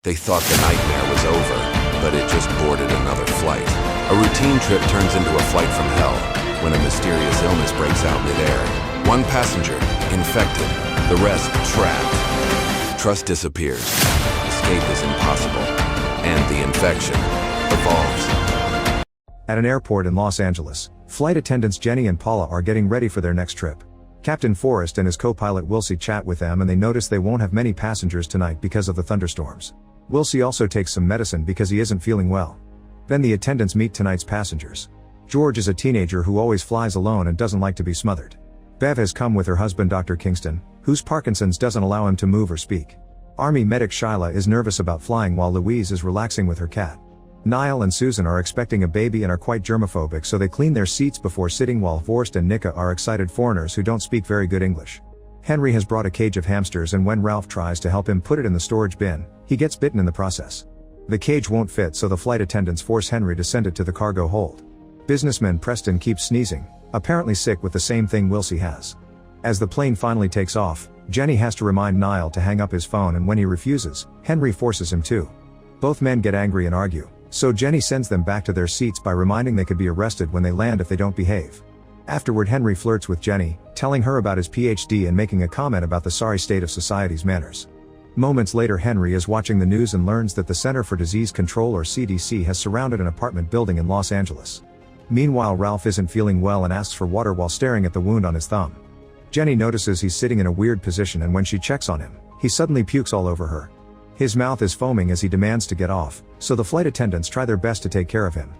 They thought the nightmare was over, but it just boarded another flight. A routine trip turns into a flight from hell when a mysterious illness breaks out midair. One passenger, infected, the rest trapped. Trust disappears, escape is impossible, and the infection evolves. At an airport in Los Angeles, flight attendants Jenny and Paula are getting ready for their next trip. Captain Forrest and his co-pilot Wilsey chat with them and they notice they won't have many passengers tonight because of the thunderstorms. Wilsey also takes some medicine because he isn't feeling well. Then the attendants meet tonight's passengers. George is a teenager who always flies alone and doesn't like to be smothered. Bev has come with her husband Dr. Kingston, whose Parkinson's doesn't allow him to move or speak. Army medic Shyla is nervous about flying while Louise is relaxing with her cat. Niall and Susan are expecting a baby and are quite germophobic, so they clean their seats before sitting, while Forrest and Nika are excited foreigners who don't speak very good English. Henry has brought a cage of hamsters, and when Ralph tries to help him put it in the storage bin, he gets bitten in the process. The cage won't fit, so the flight attendants force Henry to send it to the cargo hold. Businessman Preston keeps sneezing, apparently sick with the same thing Wilsey has. As the plane finally takes off, Jenny has to remind Niall to hang up his phone, and when he refuses, Henry forces him to. Both men get angry and argue, so Jenny sends them back to their seats by reminding they could be arrested when they land if they don't behave. Afterward, Henry flirts with Jenny, telling her about his PhD and making a comment about the sorry state of society's manners. Moments later, Henry is watching the news and learns that the Center for Disease Control, or CDC, has surrounded an apartment building in Los Angeles. Meanwhile, Ralph isn't feeling well and asks for water while staring at the wound on his thumb. Jenny notices he's sitting in a weird position, and when she checks on him, he suddenly pukes all over her. His mouth is foaming as he demands to get off, so the flight attendants try their best to take care of him.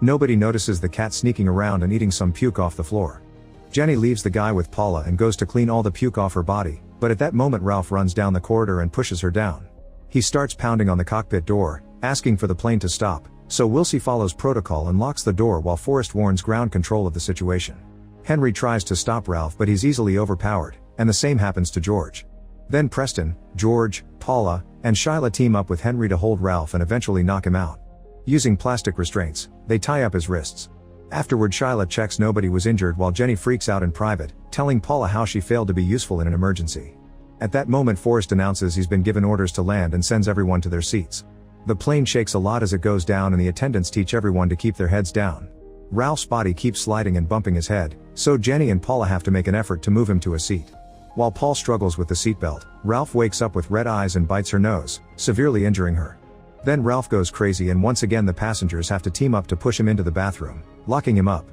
Nobody notices the cat sneaking around and eating some puke off the floor. Jenny leaves the guy with Paula and goes to clean all the puke off her body, but at that moment Ralph runs down the corridor and pushes her down. He starts pounding on the cockpit door, asking for the plane to stop, so Wilsey follows protocol and locks the door while Forrest warns ground control of the situation. Henry tries to stop Ralph, but he's easily overpowered, and the same happens to George. Then Preston, George, Paula, and Shyla team up with Henry to hold Ralph and eventually knock him out. Using plastic restraints, they tie up his wrists. Afterward, Shyla checks nobody was injured while Jenny freaks out in private, telling Paula how she failed to be useful in an emergency. At that moment, Forrest announces he's been given orders to land and sends everyone to their seats. The plane shakes a lot as it goes down, and the attendants teach everyone to keep their heads down. Ralph's body keeps sliding and bumping his head, so Jenny and Paula have to make an effort to move him to a seat. While Paul struggles with the seatbelt, Ralph wakes up with red eyes and bites her nose, severely injuring her. Then Ralph goes crazy, and once again the passengers have to team up to push him into the bathroom, locking him up.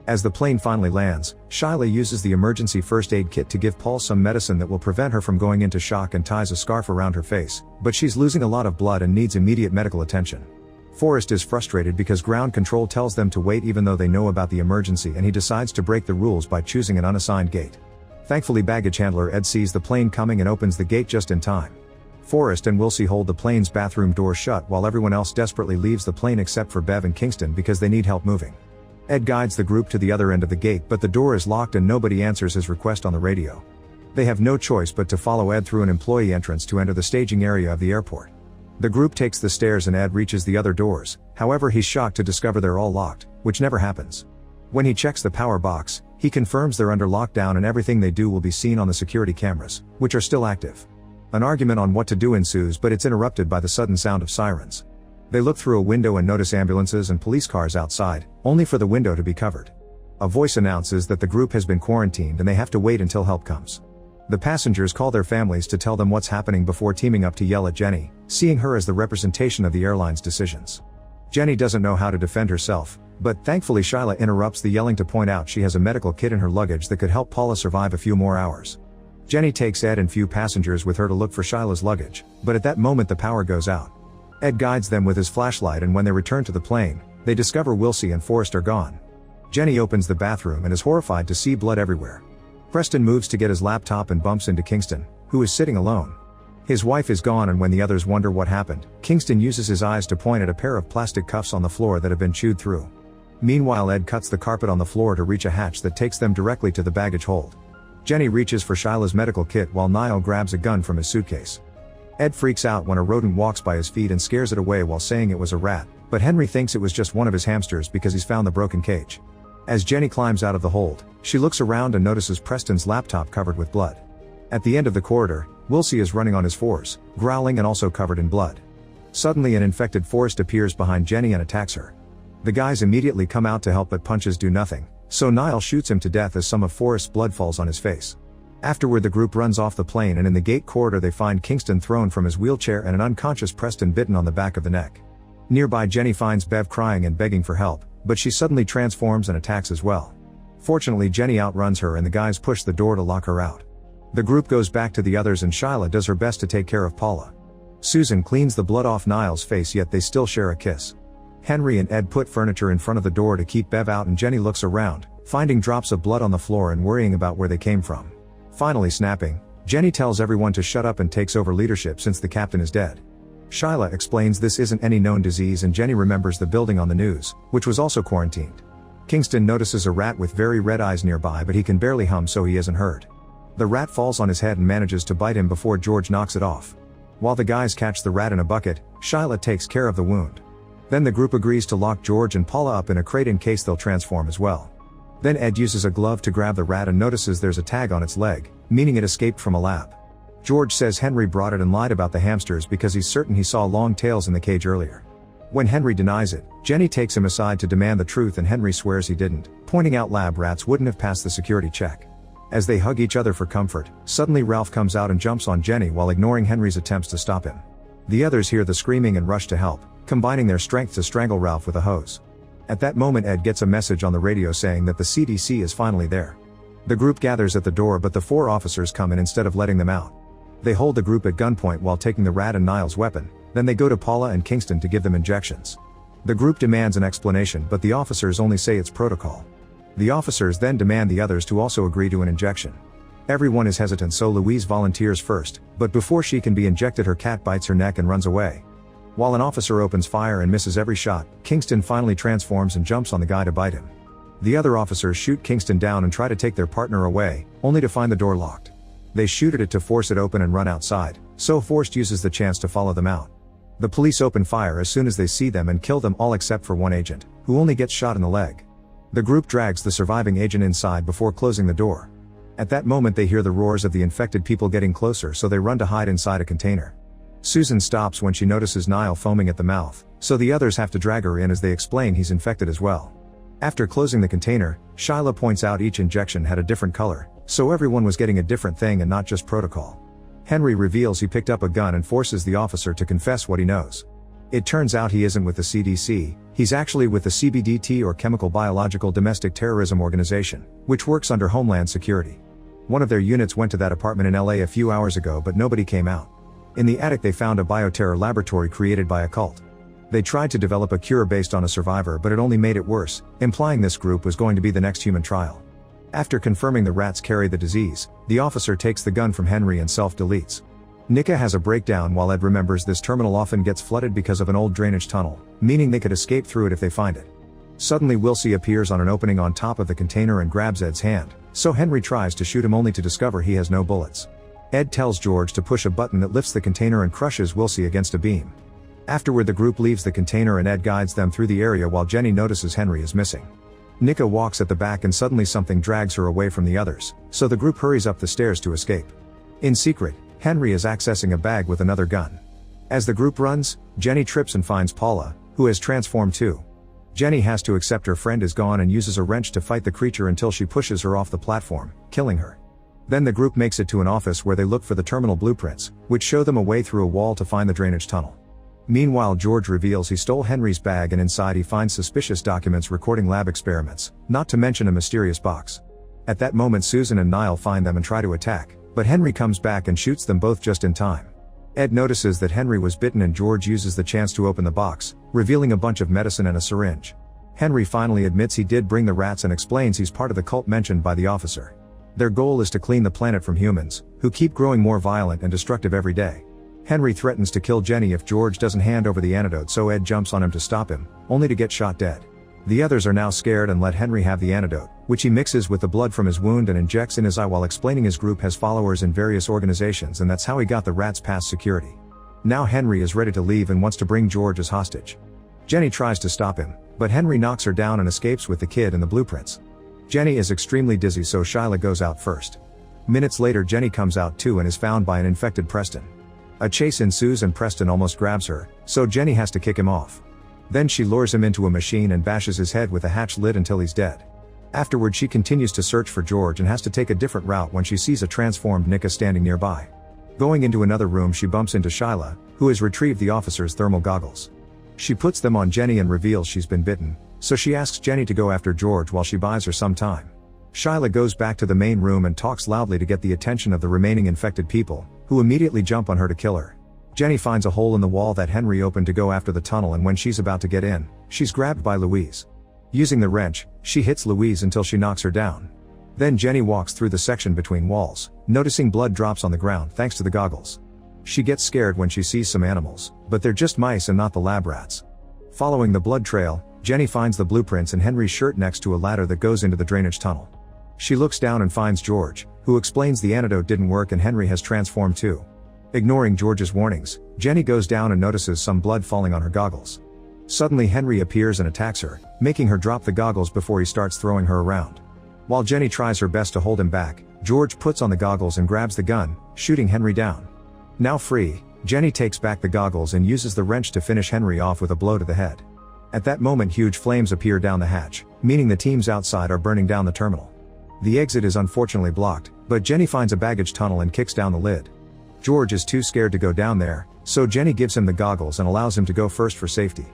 As the plane finally lands, Shyla uses the emergency first aid kit to give Paul some medicine that will prevent her from going into shock and ties a scarf around her face, but she's losing a lot of blood and needs immediate medical attention. Forrest is frustrated because ground control tells them to wait even though they know about the emergency, and he decides to break the rules by choosing an unassigned gate. Thankfully, baggage handler Ed sees the plane coming and opens the gate just in time. Forrest and Wilsey hold the plane's bathroom door shut while everyone else desperately leaves the plane except for Bev and Kingston because they need help moving. Ed guides the group to the other end of the gate, but the door is locked and nobody answers his request on the radio. They have no choice but to follow Ed through an employee entrance to enter the staging area of the airport. The group takes the stairs and Ed reaches the other doors, however he's shocked to discover they're all locked, which never happens. When he checks the power box, he confirms they're under lockdown and everything they do will be seen on the security cameras, which are still active. An argument on what to do ensues, but it's interrupted by the sudden sound of sirens. They look through a window and notice ambulances and police cars outside, only for the window to be covered. A voice announces that the group has been quarantined and they have to wait until help comes. The passengers call their families to tell them what's happening before teaming up to yell at Jenny, seeing her as the representation of the airline's decisions. Jenny doesn't know how to defend herself, but thankfully Shyla interrupts the yelling to point out she has a medical kit in her luggage that could help Paula survive a few more hours. Jenny takes Ed and few passengers with her to look for Shyla's luggage, but at that moment the power goes out. Ed guides them with his flashlight, and when they return to the plane, they discover Wilsey and Forrest are gone. Jenny opens the bathroom and is horrified to see blood everywhere. Preston moves to get his laptop and bumps into Kingston, who is sitting alone. His wife is gone, and when the others wonder what happened, Kingston uses his eyes to point at a pair of plastic cuffs on the floor that have been chewed through. Meanwhile, Ed cuts the carpet on the floor to reach a hatch that takes them directly to the baggage hold. Jenny reaches for Shyla's medical kit while Niall grabs a gun from his suitcase. Ed freaks out when a rodent walks by his feet and scares it away while saying it was a rat, but Henry thinks it was just one of his hamsters because he's found the broken cage. As Jenny climbs out of the hold, she looks around and notices Preston's laptop covered with blood. At the end of the corridor, Wilsey is running on his fours, growling and also covered in blood. Suddenly an infected Forrest appears behind Jenny and attacks her. The guys immediately come out to help but punches do nothing, so Niall shoots him to death as some of Forrest's blood falls on his face. Afterward the group runs off the plane and in the gate corridor they find Kingston thrown from his wheelchair and an unconscious Preston bitten on the back of the neck. Nearby Jenny finds Bev crying and begging for help, but she suddenly transforms and attacks as well. Fortunately Jenny outruns her and the guys push the door to lock her out. The group goes back to the others and Shyla does her best to take care of Paula. Susan cleans the blood off Niall's face yet they still share a kiss. Henry and Ed put furniture in front of the door to keep Bev out and Jenny looks around, finding drops of blood on the floor and worrying about where they came from. Finally snapping, Jenny tells everyone to shut up and takes over leadership since the captain is dead. Shyla explains this isn't any known disease and Jenny remembers the building on the news, which was also quarantined. Kingston notices a rat with very red eyes nearby but he can barely hum so he isn't hurt. The rat falls on his head and manages to bite him before George knocks it off. While the guys catch the rat in a bucket, Shyla takes care of the wound. Then the group agrees to lock George and Paula up in a crate in case they'll transform as well. Then Ed uses a glove to grab the rat and notices there's a tag on its leg, meaning it escaped from a lab. George says Henry brought it and lied about the hamsters because he's certain he saw long tails in the cage earlier. When Henry denies it, Jenny takes him aside to demand the truth and Henry swears he didn't, pointing out lab rats wouldn't have passed the security check. As they hug each other for comfort, suddenly Ralph comes out and jumps on Jenny while ignoring Henry's attempts to stop him. The others hear the screaming and rush to help, combining their strength to strangle Ralph with a hose. At that moment Ed gets a message on the radio saying that the CDC is finally there. The group gathers at the door but the 4 officers come in instead of letting them out. They hold the group at gunpoint while taking the rat and Niall's weapon, then they go to Paula and Kingston to give them injections. The group demands an explanation but the officers only say it's protocol. The officers then demand the others to also agree to an injection. Everyone is hesitant so Louise volunteers first, but before she can be injected her cat bites her neck and runs away. While an officer opens fire and misses every shot, Kingston finally transforms and jumps on the guy to bite him. The other officers shoot Kingston down and try to take their partner away, only to find the door locked. They shoot at it to force it open and run outside, so Forrest uses the chance to follow them out. The police open fire as soon as they see them and kill them all except for one agent, who only gets shot in the leg. The group drags the surviving agent inside before closing the door. At that moment they hear the roars of the infected people getting closer so they run to hide inside a container. Susan stops when she notices Niall foaming at the mouth, so the others have to drag her in as they explain he's infected as well. After closing the container, Shyla points out each injection had a different color, so everyone was getting a different thing and not just protocol. Henry reveals he picked up a gun and forces the officer to confess what he knows. It turns out he isn't with the CDC, he's actually with the CBDT or Chemical Biological Domestic Terrorism Organization, which works under Homeland Security. One of their units went to that apartment in LA a few hours ago but nobody came out. In the attic they found a bioterror laboratory created by a cult. They tried to develop a cure based on a survivor but it only made it worse, implying this group was going to be the next human trial. After confirming the rats carry the disease, the officer takes the gun from Henry and self-deletes. Nika has a breakdown while Ed remembers this terminal often gets flooded because of an old drainage tunnel, meaning they could escape through it if they find it. Suddenly Wilsey appears on an opening on top of the container and grabs Ed's hand, so Henry tries to shoot him only to discover he has no bullets. Ed tells George to push a button that lifts the container and crushes Wilsey against a beam. Afterward the group leaves the container and Ed guides them through the area while Jenny notices Henry is missing. Nika walks at the back and suddenly something drags her away from the others, so the group hurries up the stairs to escape. In secret, Henry is accessing a bag with another gun. As the group runs, Jenny trips and finds Paula, who has transformed too. Jenny has to accept her friend is gone and uses a wrench to fight the creature until she pushes her off the platform, killing her. Then the group makes it to an office where they look for the terminal blueprints, which show them a way through a wall to find the drainage tunnel. Meanwhile George reveals he stole Henry's bag and inside he finds suspicious documents recording lab experiments, not to mention a mysterious box. At that moment Susan and Niall find them and try to attack, but Henry comes back and shoots them both just in time. Ed notices that Henry was bitten and George uses the chance to open the box, revealing a bunch of medicine and a syringe. Henry finally admits he did bring the rats and explains he's part of the cult mentioned by the officer. Their goal is to clean the planet from humans, who keep growing more violent and destructive every day. Henry threatens to kill Jenny if George doesn't hand over the antidote so Ed jumps on him to stop him, only to get shot dead. The others are now scared and let Henry have the antidote, which he mixes with the blood from his wound and injects in his eye while explaining his group has followers in various organizations and that's how he got the rats past security. Now Henry is ready to leave and wants to bring George as hostage. Jenny tries to stop him, but Henry knocks her down and escapes with the kid and the blueprints. Jenny is extremely dizzy so Shyla goes out first. Minutes later Jenny comes out too and is found by an infected Preston. A chase ensues and Preston almost grabs her, so Jenny has to kick him off. Then she lures him into a machine and bashes his head with a hatch lid until he's dead. Afterward she continues to search for George and has to take a different route when she sees a transformed Nika standing nearby. Going into another room she bumps into Shyla, who has retrieved the officer's thermal goggles. She puts them on Jenny and reveals she's been bitten, so she asks Jenny to go after George while she buys her some time. Shyla goes back to the main room and talks loudly to get the attention of the remaining infected people, who immediately jump on her to kill her. Jenny finds a hole in the wall that Henry opened to go after the tunnel, and when she's about to get in, she's grabbed by Louise. Using the wrench, she hits Louise until she knocks her down. Then Jenny walks through the section between walls, noticing blood drops on the ground thanks to the goggles. She gets scared when she sees some animals, but they're just mice and not the lab rats. Following the blood trail, Jenny finds the blueprints in Henry's shirt next to a ladder that goes into the drainage tunnel. She looks down and finds George, who explains the antidote didn't work and Henry has transformed too. Ignoring George's warnings, Jenny goes down and notices some blood falling on her goggles. Suddenly Henry appears and attacks her, making her drop the goggles before he starts throwing her around. While Jenny tries her best to hold him back, George puts on the goggles and grabs the gun, shooting Henry down. Now free, Jenny takes back the goggles and uses the wrench to finish Henry off with a blow to the head. At that moment huge flames appear down the hatch, meaning the teams outside are burning down the terminal. The exit is unfortunately blocked, but Jenny finds a baggage tunnel and kicks down the lid. George is too scared to go down there, so Jenny gives him the goggles and allows him to go first for safety.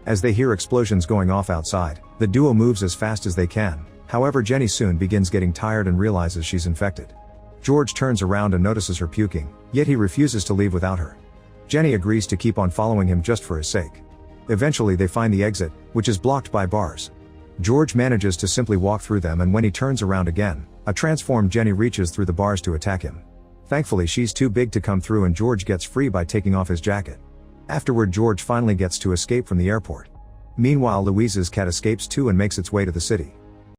As they hear explosions going off outside, the duo moves as fast as they can. However, Jenny soon begins getting tired and realizes she's infected. George turns around and notices her puking, yet he refuses to leave without her. Jenny agrees to keep on following him just for his sake. Eventually they find the exit, which is blocked by bars. George manages to simply walk through them, and when he turns around again, a transformed Jenny reaches through the bars to attack him. Thankfully she's too big to come through and George gets free by taking off his jacket. Afterward George finally gets to escape from the airport. Meanwhile Louise's cat escapes too and makes its way to the city.